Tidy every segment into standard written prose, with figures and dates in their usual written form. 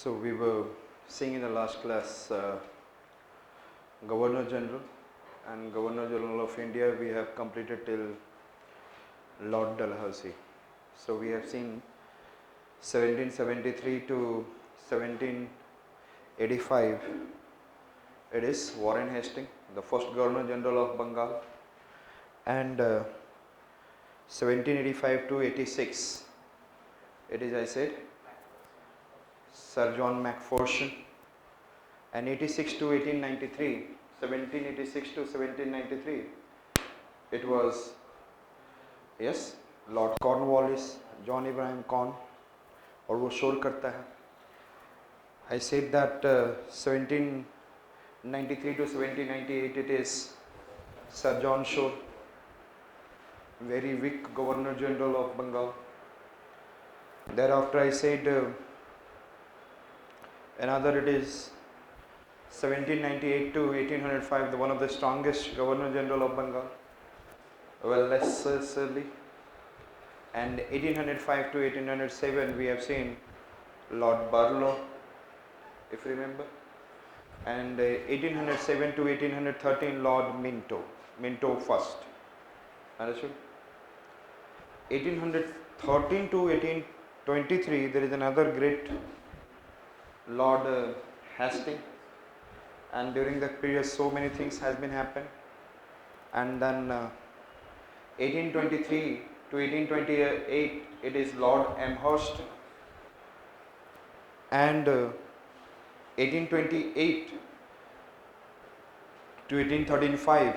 So we were seeing in the last class Governor General and Governor General of India we have completed till Lord Dalhousie. So we have seen 1773 to 1785 it is Warren Hastings, the first Governor General of Bengal, and 1785 to 86 it is, I said, Sir John Macpherson, and 86 to 1893, 1786 to 1793 it was, yes, Lord Cornwallis, John Ibrahim Corn, और वो शोर करता है. I said that 1793 to 1798 it is Sir John Shore, very weak Governor General of Bengal. Thereafter I said another it is 1798 to 1805, the one of the strongest Governor General of Bengal, well less early. And 1805 to 1807 we have seen Lord Barlow, if you remember, and 1807 to 1813 Lord Minto first, understood. 1813 to 1823 there is another great Lord Hastings, and during that period so many things has been happened. And then 1823 to 1828 it is Lord Amherst, and 1828 to 1835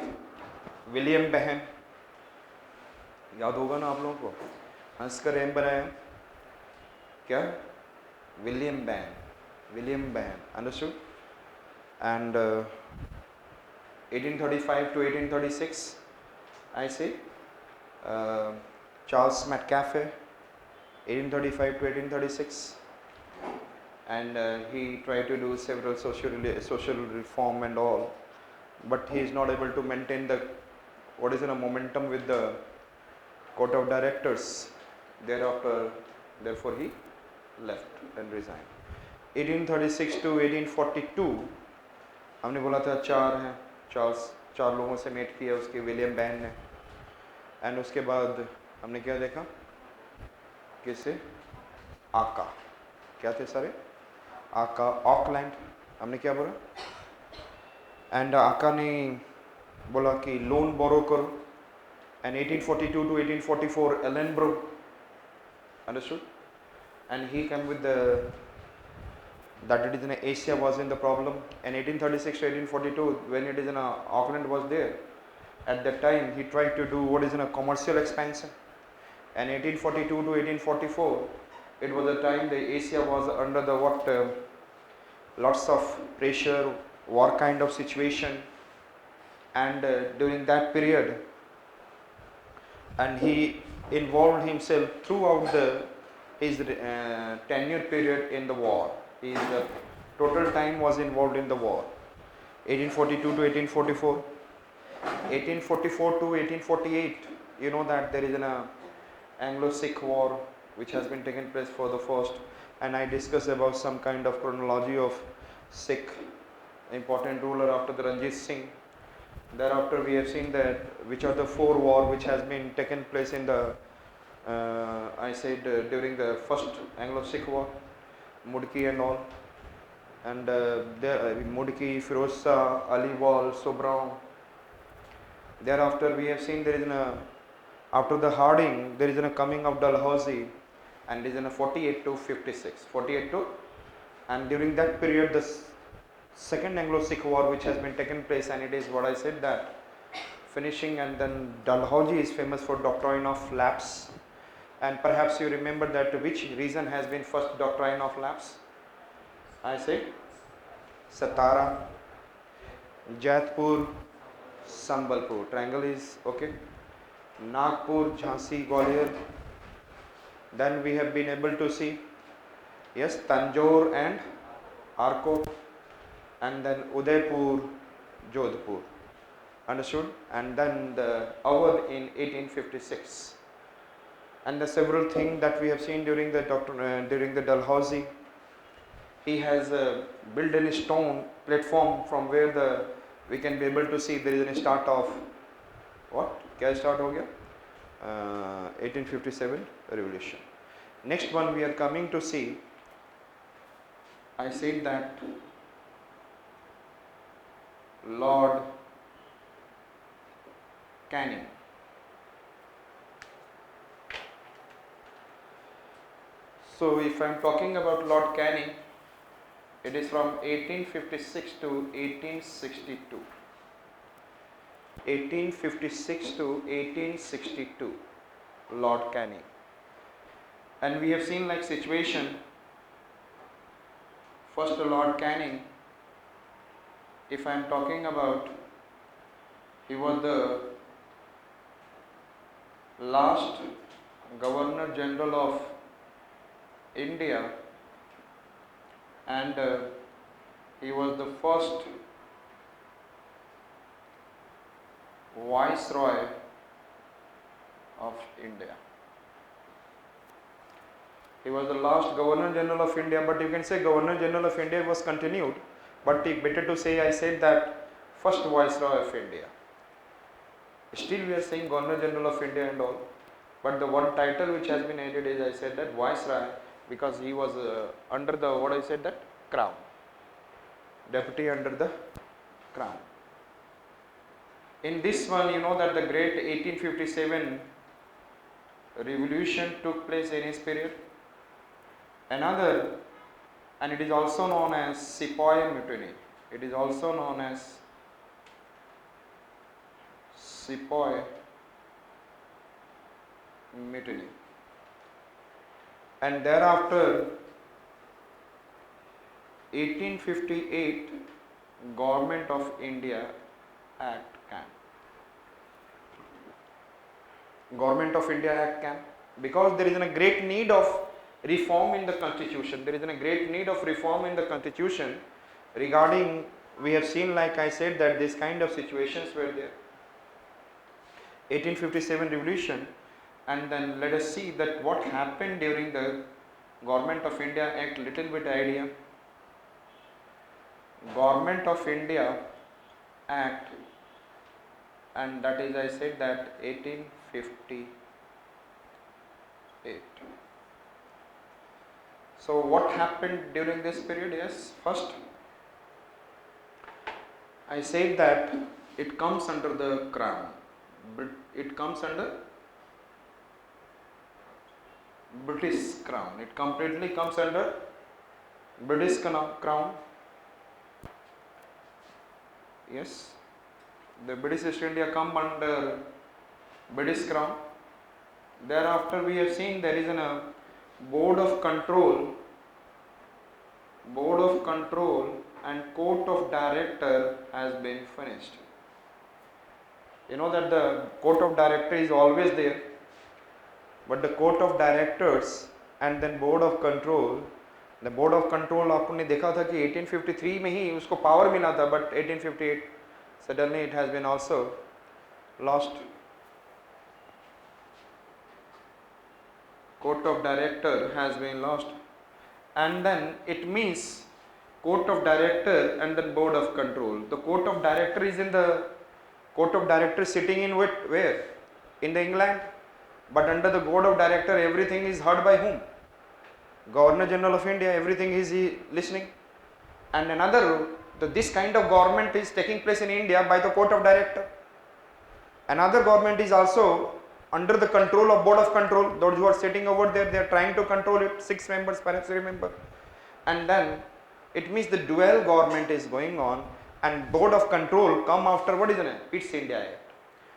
William Benham, याद होगा ना आप लोगों को, हंस कर M बनाया क्या, William Benham, understood. And 1835 to 1836 I say Charles Metcalfe, 1835 to 1836, and he tried to do several social reform and all, but he is not able to maintain the momentum with the court of directors. Therefore he left and resigned. 1836 to 1842 हमने बोला था चार लोगों से met किया उसके William ban ने, and उसके बाद हमने क्या देखा, किसे, आका, क्या थे सारे, आका ऑकलैंड, हमने क्या बोला, एंड आका ने बोला कि लोन बोरो करो, and 1842 to 1844 एलेनब्रो, understood, and he came with that it is in Asia was in the problem, and 1836 to 1842 when it is in Auckland was there, at that time he tried to do a commercial expansion, and 1842 to 1844 it was a time the Asia was under the lots of pressure, war kind of situation, and during that period, and he involved himself throughout his tenure period in the war. His total time was involved in the war, 1842 to 1844, 1844 to 1848. You know that there is an Anglo-Sikh war which has been taken place for the first, and I discussed about some kind of chronology of Sikh important ruler after the Ranjit Singh. Thereafter we have seen that which are the four wars which has been taken place in the during the first Anglo-Sikh war, Mudki and all, and Mudki, Firoz Shah, Aliwal, Sobram. Thereafter we have seen there is after the Harding there is a coming of Dalhousie, and there is a 48 to 56, 48 to, and during that period the second Anglo-Sikh war which has been taken place, and it is what I said that finishing, and then Dalhousie is famous for doctrine of lapse. And perhaps you remember that which region has been first doctrine of lapse? I said Satara, Jaipur, Sambalpur. Triangle is okay. Nagpur, Jhansi, Gwalior. Then we have been able to see, yes, Tanjore and Arcot, and then Udaipur, Jodhpur. Understood? And then the Awadh in 1856. And the several things that we have seen during the Dalhousie, he has built a stone platform from where we can be able to see there is a start of what? क्या start हो गया? 1857 revolution. Next one we are coming to see. I said that Lord Canning. So if I am talking about Lord Canning, it is from 1856 to 1862. 1856 to 1862, Lord Canning. And we have seen like situation. First Lord Canning, if I am talking about, he was the last Governor General of India, and he was the first Viceroy of India. He was the last Governor General of India, but you can say Governor General of India was continued, but better to say I said that first Viceroy of India. Still we are saying Governor General of India and all, but the one title which has been added is I said that Viceroy, because he was under the, what I said, that crown, deputy under the crown. In this one, you know that the great 1857 revolution took place in his period. Another, and it is also known as Sepoy Mutiny. It is also known as Sepoy Mutiny. And thereafter, 1858 Government of India Act came. Government of India Act came because there is a great need of reform in the constitution. There is a great need of reform in the constitution regarding, we have seen, like I said, that this kind of situations were there. 1857 revolution, and then let us see that what happened during the Government of India Act, little bit idea. Government of India Act, and that is I said that 1858. So what happened during this period? Yes, first I said that it comes under the crown, but it comes under British crown. It completely comes under British crown. Yes, the British East India come under British crown. Thereafter we have seen there is a board of control and court of director has been finished. You know that the court of director is always there, but the court of directors and then board of control, the board of control आपने देखा था कि 1853 में ही उसको power मिला था, but 1858 suddenly it has been also lost. Court of director has been lost, and then it means court of director and then board of control. The court of director is in the court of director sitting in where? In the England, but under the board of director everything is heard by whom? Governor General of India, everything is listening. And another, this kind of government is taking place in India by the court of director. Another government is also under the control of board of control. Those who are sitting over there, they are trying to control it, 6 members perhaps, remember. And then it means the dual government is going on, and board of control come after what is the name? It's India Act.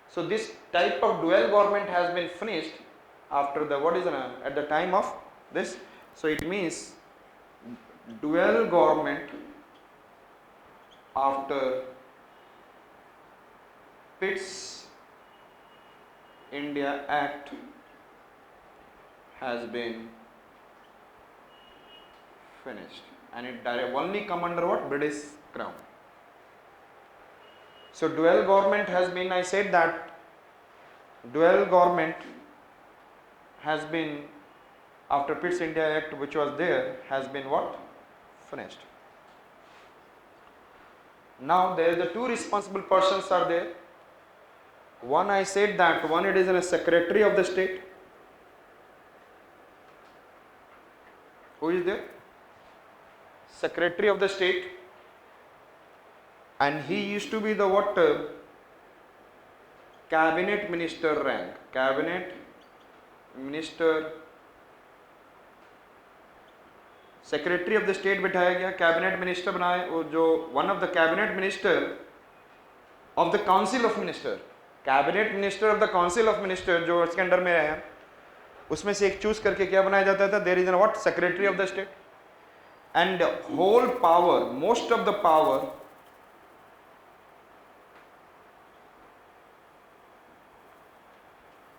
So this type of dual government has been finished after the what is the name? At the time of this. So it means dual government after Pitt's India Act has been finished, and it only come under what? British crown. So dual government has been, I said that dual government has been after Pitt's India Act, which was there, has been what? Finished. Now there are the two responsible persons are there. One, I said that one, it is a secretary of the state. Who is there? Secretary of the state. And he used to be the what? Cabinet minister rank. Cabinet minister. Secretary of the state बिठाया गया, cabinet minister बनाए, वो जो one of the cabinet minister of the council of minister, cabinet minister of the council of minister जो इसके under में है, उसमें से एक चूज करके क्या बनाया जाता था? There is an what? Secretary of the state. And whole power, most of the power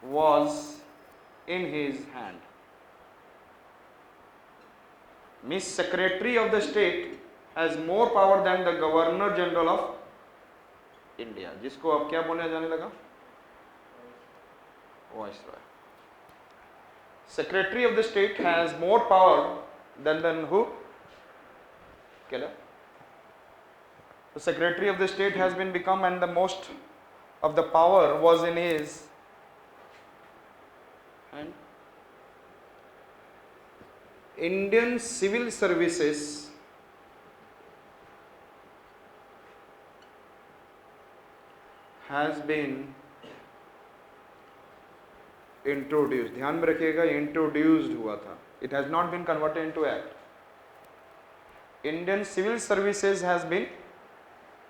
was in his hand. Miss Secretary of the State has more power than the Governor General of India, जिसको अब क्या बोलने जाने लगा? Viceroy. Secretary of the State has more power than who? Kela. The Secretary of the State has been become, and the most of the power was in his hand. Indian civil services has been introduced. ध्यान में रखिएगा, introduced हुआ था. It has not been converted into act. Indian civil services has been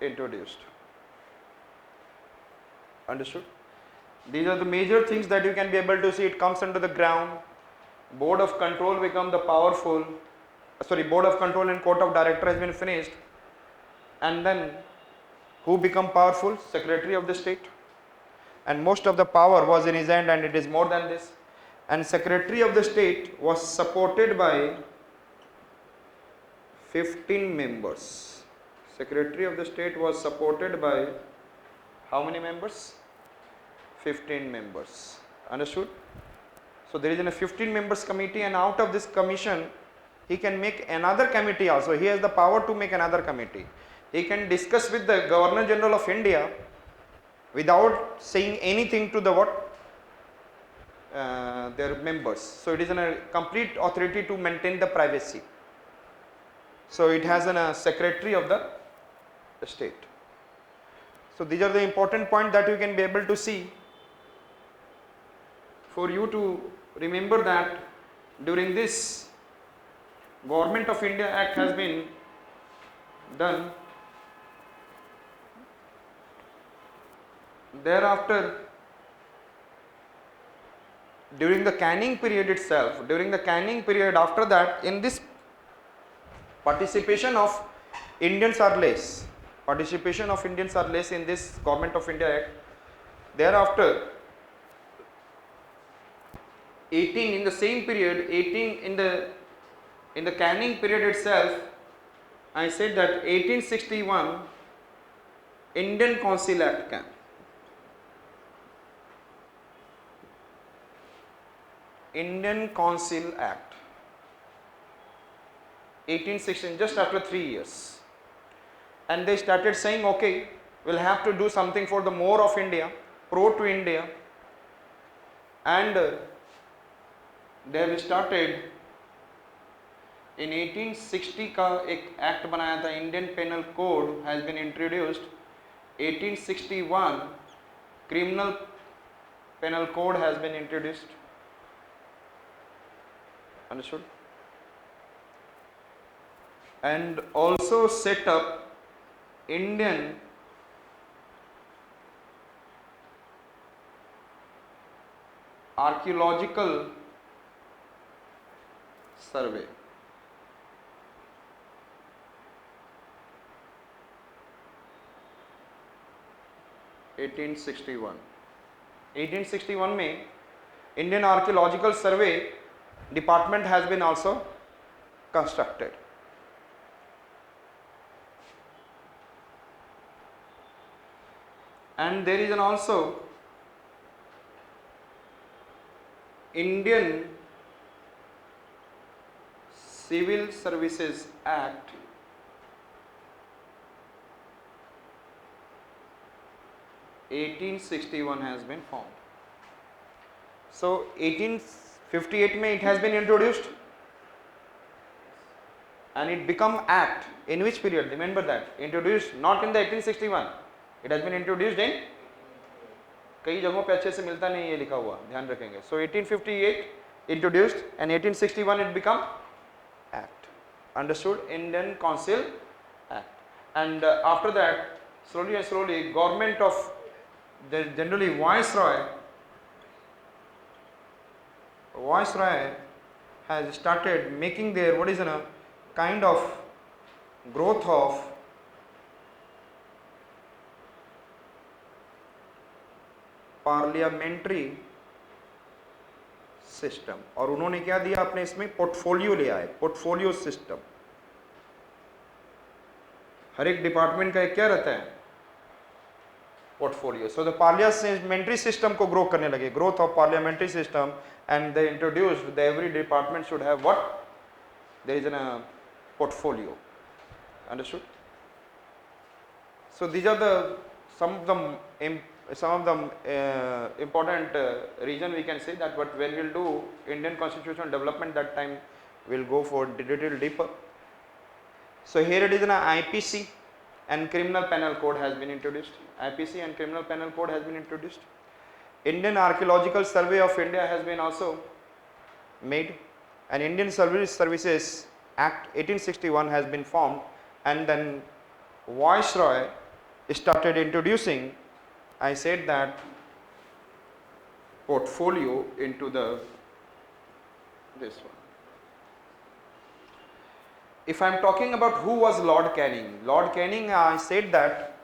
introduced. Understood? These are the major things that you can be able to see. It comes under the ground. Board of control become the powerful. Board of control and court of director has been finished. And then who become powerful? Secretary of the state. And most of the power was in his hand, and it is more than this. And Secretary of the state was supported by 15 members. Secretary of the state was supported by how many members? 15 members. Understood? So there is a 15 members committee, and out of this commission he can make another committee also. He has the power to make another committee. He can discuss with the Governor General of India without saying anything to the their members. So it is a complete authority to maintain the privacy. So it has a secretary of the state. So these are the important points that you can be able to see. For you to remember that during this Government of India Act has been done. Thereafter, during the canning period itself, after that, in this participation of Indians are less. Participation of Indians are less in this Government of India Act. Thereafter, 18 in the same period, 18 in the canning period itself, I said that 1861 Indian Council Act came. Indian Council Act 1816, just after 3 years, and they started saying, okay, we'll have to do something for the more of India, pro to India, and they have started in 1860 का एक act बनाया था. Indian penal code has been introduced. 1861 criminal penal code has been introduced. Understood? And also set up Indian archaeological survey. 1861 में Indian Archaeological Survey Department has been also constructed. And there is an also Indian Civil Services Act 1861 has been formed. So 1858 में it has been introduced and it become act in which period? Remember that, introduced not in the 1861, it has been introduced in, कई जगहों पे अच्छे से मिलता नहीं ये लिखा हुआ, ध्यान रखेंगे. So 1858 introduced and 1861 it become act. Understood? Indian Council Act. And after that, slowly and slowly, government of generally Viceroy has started making their what is a kind of growth of parliamentary system. और उन्होंने क्या दिया अपने इसमें, portfolio ले आए, portfolio system. हर एक department का एक क्या रहता है, portfolio. So the parliamentary system को ग्रो करने लगे, growth of parliamentary system, and they introduced the every department should have what, there is an portfolio. Understood? So these are the some of the important reason we can say that, but when we'll do Indian constitutional development, that time we'll go for little deeper. So here it is an IPC and criminal penal code has been introduced. IPC and criminal penal code has been introduced. Indian Archaeological Survey of India has been also made, and Indian Services Act 1861 has been formed, and then Viceroy started introducing, I said that, portfolio into this one. If I am talking about who was Lord Canning, I said that